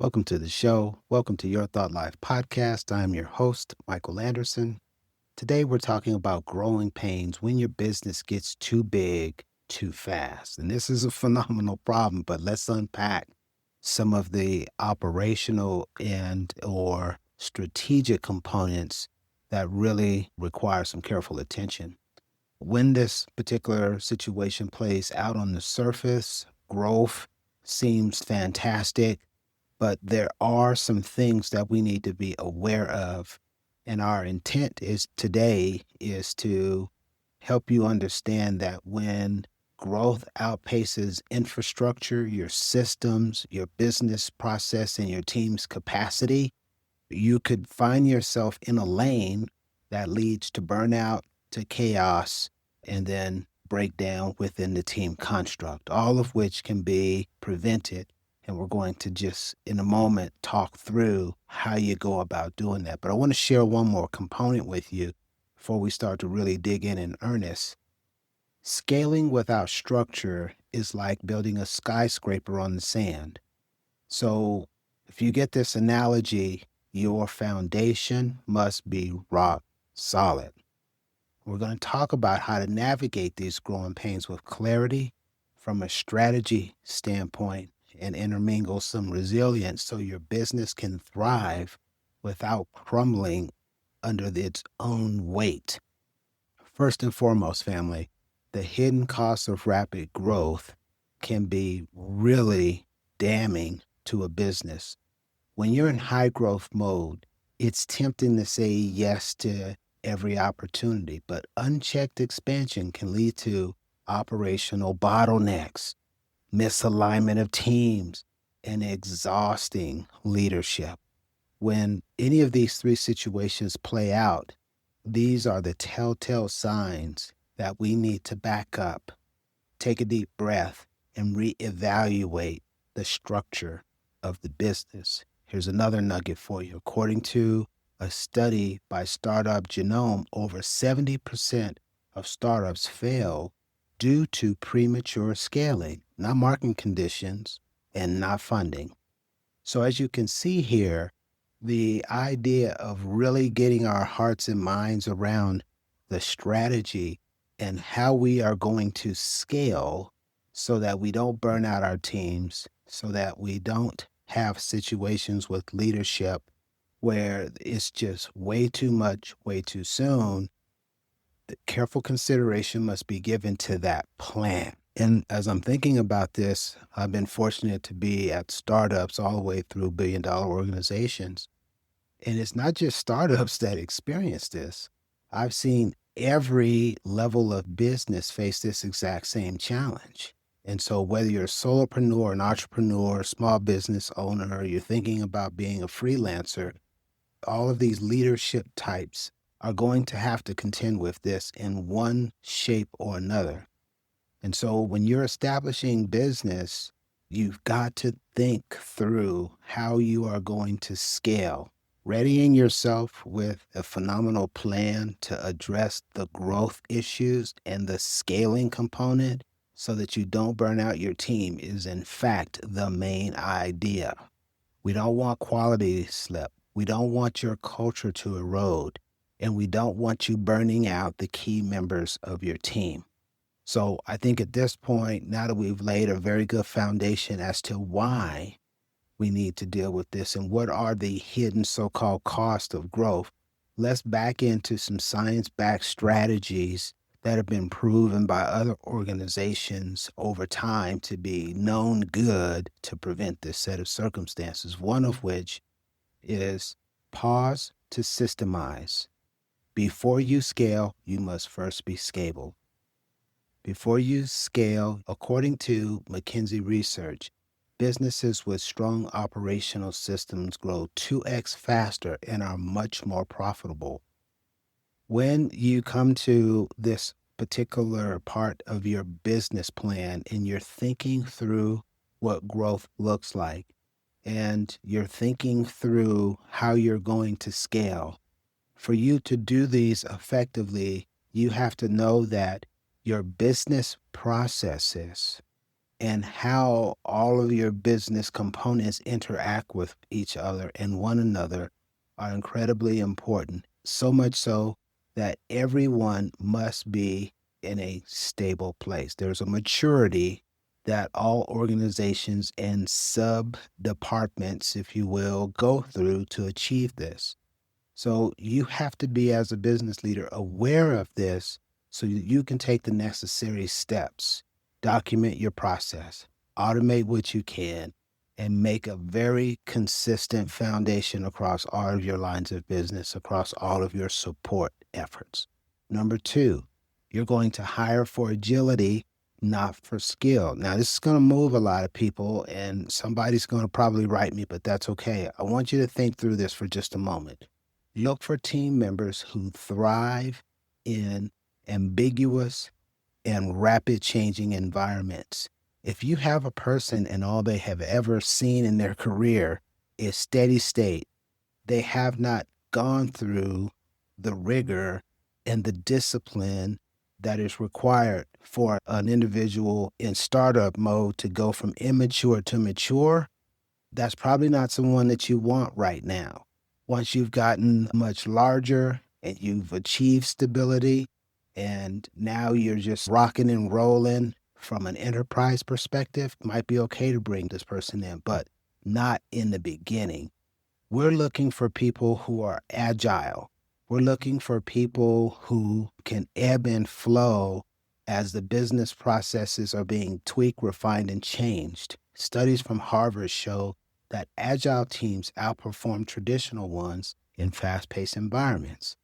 Welcome to the show. Welcome to Your Thought Life podcast. I'm your host, Michael Anderson. Today, we're talking about growing pains when your business gets too big too fast. And this is a phenomenal problem, but let's unpack some of the operational and or strategic components that really require some careful attention. When this particular situation plays out on the surface, growth seems fantastic, but there are some things that we need to be aware of. And our intent is today is to help you understand that when growth outpaces infrastructure, your systems, your business process, and your team's capacity, you could find yourself in a lane that leads to burnout, to chaos, and then breakdown within the team construct, all of which can be prevented. And we're going to just, in a moment, talk through how you go about doing that. But I want to share one more component with you before we start to really dig in earnest. Scaling without structure is like building a skyscraper on the sand. So if you get this analogy, your foundation must be rock solid. We're going to talk about how to navigate these growing pains with clarity from a strategy standpoint and intermingle some resilience so your business can thrive without crumbling under its own weight. First and foremost, family, the hidden costs of rapid growth can be really damning to a business. When you're in high growth mode, it's tempting to say yes to every opportunity, but unchecked expansion can lead to operational bottlenecks, misalignment of teams, and exhausting leadership. When any of these three situations play out, these are the telltale signs that we need to back up, take a deep breath, and reevaluate the structure of the business. Here's another nugget for you. According to a study by Startup Genome, over 70% of startups fail due to premature scaling, not market conditions and not funding. So as you can see here, the idea of really getting our hearts and minds around the strategy and how we are going to scale so that we don't burn out our teams, so that we don't have situations with leadership where it's just way too much, way too soon. The careful consideration must be given to that plan. And as I'm thinking about this, I've been fortunate to be at startups all the way through billion-dollar organizations. And it's not just startups that experience this. I've seen every level of business face this exact same challenge. And so whether you're a solopreneur, an entrepreneur, small business owner, or you're thinking about being a freelancer, all of these leadership types are going to have to contend with this in one shape or another. And so when you're establishing business, you've got to think through how you are going to scale, readying yourself with a phenomenal plan to address the growth issues and the scaling component so that you don't burn out your team is in fact the main idea. We don't want quality to slip. We don't want your culture to erode, and we don't want you burning out the key members of your team. So I think at this point, now that we've laid a very good foundation as to why we need to deal with this and what are the hidden so-called costs of growth, let's back into some science-backed strategies that have been proven by other organizations over time to be known good to prevent this set of circumstances, one of which is pause to systemize. Before you scale, you must first be scalable. Before you scale, according to McKinsey research, businesses with strong operational systems grow 2x faster and are much more profitable. When you come to this particular part of your business plan and you're thinking through what growth looks like, and you're thinking through how you're going to scale, for you to do these effectively, you have to know that your business processes and how all of your business components interact with each other and one another are incredibly important. So much so that everyone must be in a stable place. There's a maturity that all organizations and sub departments, if you will, go through to achieve this. So you have to be, as a business leader, aware of this so you can take the necessary steps, document your process, automate what you can, and make a very consistent foundation across all of your lines of business, across all of your support efforts. Number two, you're going to hire for agility, not for skill. Now, this is going to move a lot of people, and somebody's going to probably write me, but that's okay. I want you to think through this for just a moment. Look for team members who thrive in ambiguous and rapid changing environments. If you have a person and all they have ever seen in their career is steady state, they have not gone through the rigor and the discipline that is required for an individual in startup mode to go from immature to mature, that's probably not someone that you want right now. Once you've gotten much larger and you've achieved stability, and now you're just rocking and rolling from an enterprise perspective, it might be okay to bring this person in, but not in the beginning. We're looking for people who are agile. We're looking for people who can ebb and flow as the business processes are being tweaked, refined, and changed. Studies from Harvard show that agile teams outperform traditional ones in fast-paced environments.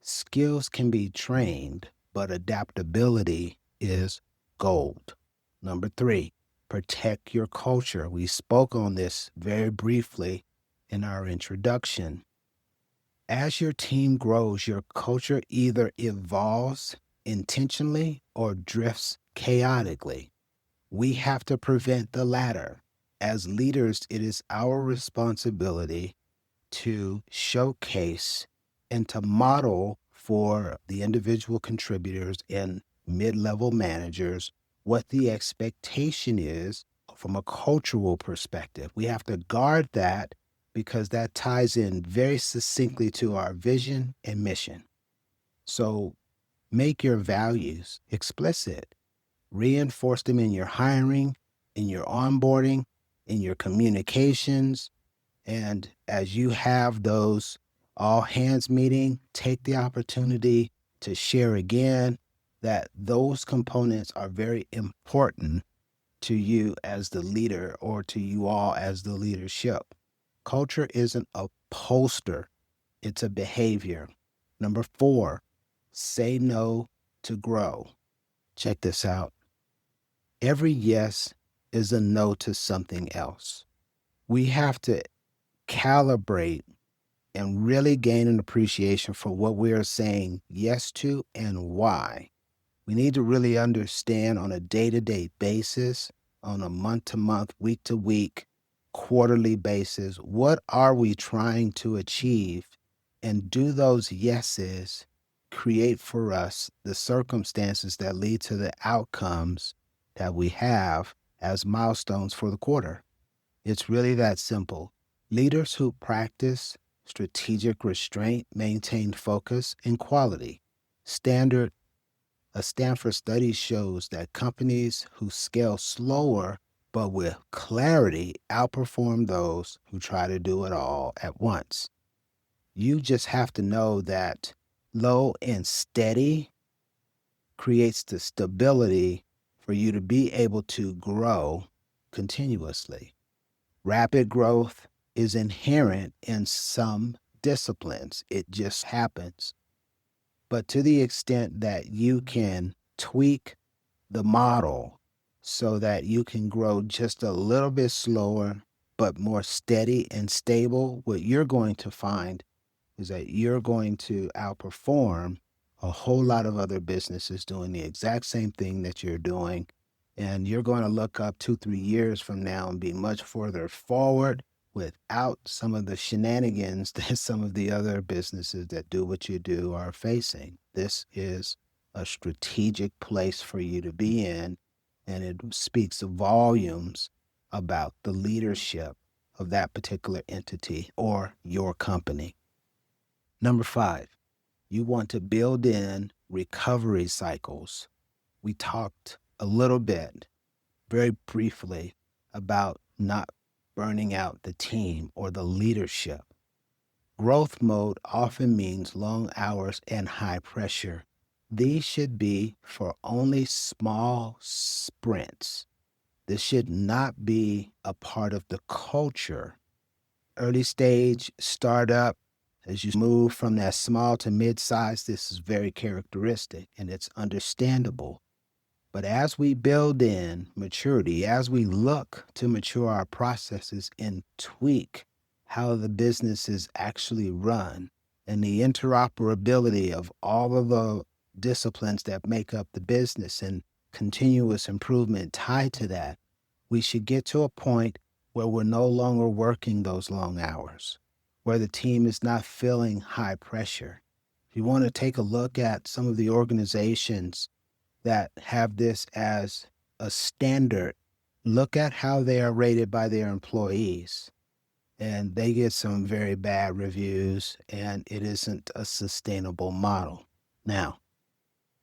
Skills can be trained, but adaptability is gold. Number three, protect your culture. We spoke on this very briefly in our introduction. As your team grows, your culture either evolves intentionally or drifts chaotically. We have to prevent the latter. As leaders, it is our responsibility to showcase and to model for the individual contributors and mid-level managers what the expectation is from a cultural perspective. We have to guard that because that ties in very succinctly to our vision and mission. So make your values explicit. Reinforce them in your hiring, in your onboarding, in your communications. And as you have those all hands meeting, take the opportunity to share again that those components are very important to you as the leader or to you all as the leadership. Culture isn't a poster, it's a behavior. Number four, say no to grow. Check this out. Every yes is a no to something else. We have to calibrate and really gain an appreciation for what we are saying yes to and why. We need to really understand on a day-to-day basis, on a month-to-month, week-to-week, quarterly basis, what are we trying to achieve? And do those yeses create for us the circumstances that lead to the outcomes that we have as milestones for the quarter? It's really that simple. Leaders who practice strategic restraint maintain focus and quality. A Stanford study shows that companies who scale slower but with clarity outperform those who try to do it all at once. You just have to know that low and steady creates the stability for you to be able to grow continuously. Rapid growth is inherent in some disciplines. It just happens. But to the extent that you can tweak the model so that you can grow just a little bit slower, but more steady and stable, what you're going to find is that you're going to outperform a whole lot of other businesses doing the exact same thing that you're doing. And you're going to look up 2-3 years from now and be much further forward without some of the shenanigans that some of the other businesses that do what you do are facing. This is a strategic place for you to be in. and it speaks volumes about the leadership of that particular entity or your company. Number 5, you want to build in recovery cycles. We talked a little bit, very briefly, about not burning out the team or the leadership. Growth mode often means long hours and high pressure. These should be for only small sprints. This should not be a part of the culture. Early stage startup, as you move from that small to mid size, this is very characteristic and it's understandable. But as we build in maturity, as we look to mature our processes and tweak how the business is actually run and the interoperability of all of the disciplines that make up the business and continuous improvement tied to that, we should get to a point where we're no longer working those long hours, where the team is not feeling high pressure. If you want to take a look at some of the organizations that have this as a standard, look at how they are rated by their employees. And they get some very bad reviews, and it isn't a sustainable model. Now,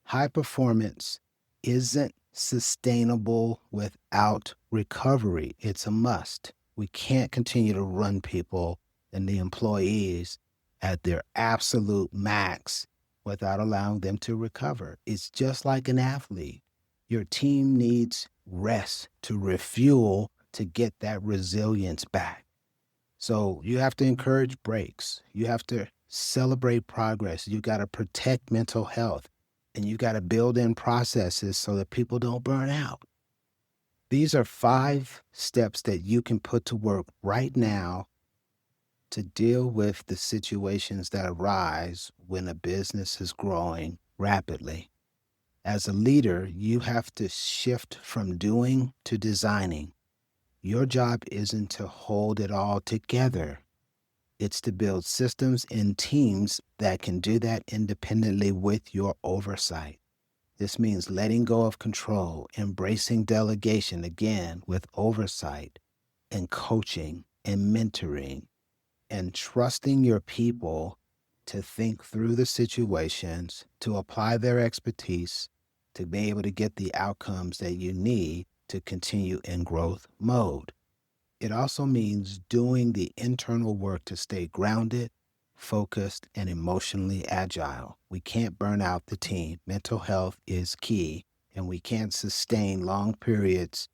high performance isn't sustainable without recovery. It's a must. We can't continue to run people and the employees at their absolute max without allowing them to recover. It's just like an athlete. Your team needs rest to refuel to get that resilience back. So you have to encourage breaks. You have to celebrate progress. You got to protect mental health, and you got to build in processes so that people don't burn out. These are 5 steps that you can put to work right now to deal with the situations that arise when a business is growing rapidly. As a leader, you have to shift from doing to designing. Your job isn't to hold it all together. It's to build systems and teams that can do that independently with your oversight. This means letting go of control, embracing delegation, again, with oversight, and coaching and mentoring, and trusting your people to think through the situations, to apply their expertise, to be able to get the outcomes that you need to continue in growth mode. It also means doing the internal work to stay grounded, focused, and emotionally agile. We can't burn out the team. Mental health is key, and we can't sustain long periods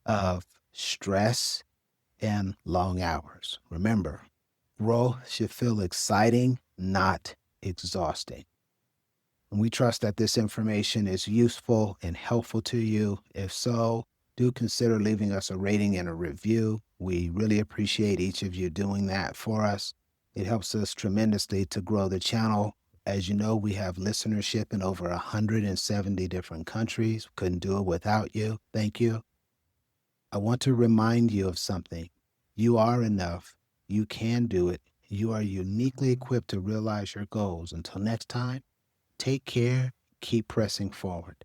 of stress and long hours. Remember, growth should feel exciting, not exhausting. And we trust that this information is useful and helpful to you. If so, do consider leaving us a rating and a review. We really appreciate each of you doing that for us. It helps us tremendously to grow the channel. As you know, we have listenership in over 170 different countries. Couldn't do it without you. Thank you. I want to remind you of something. You are enough. You can do it. You are uniquely equipped to realize your goals. Until next time, take care. Keep pressing forward.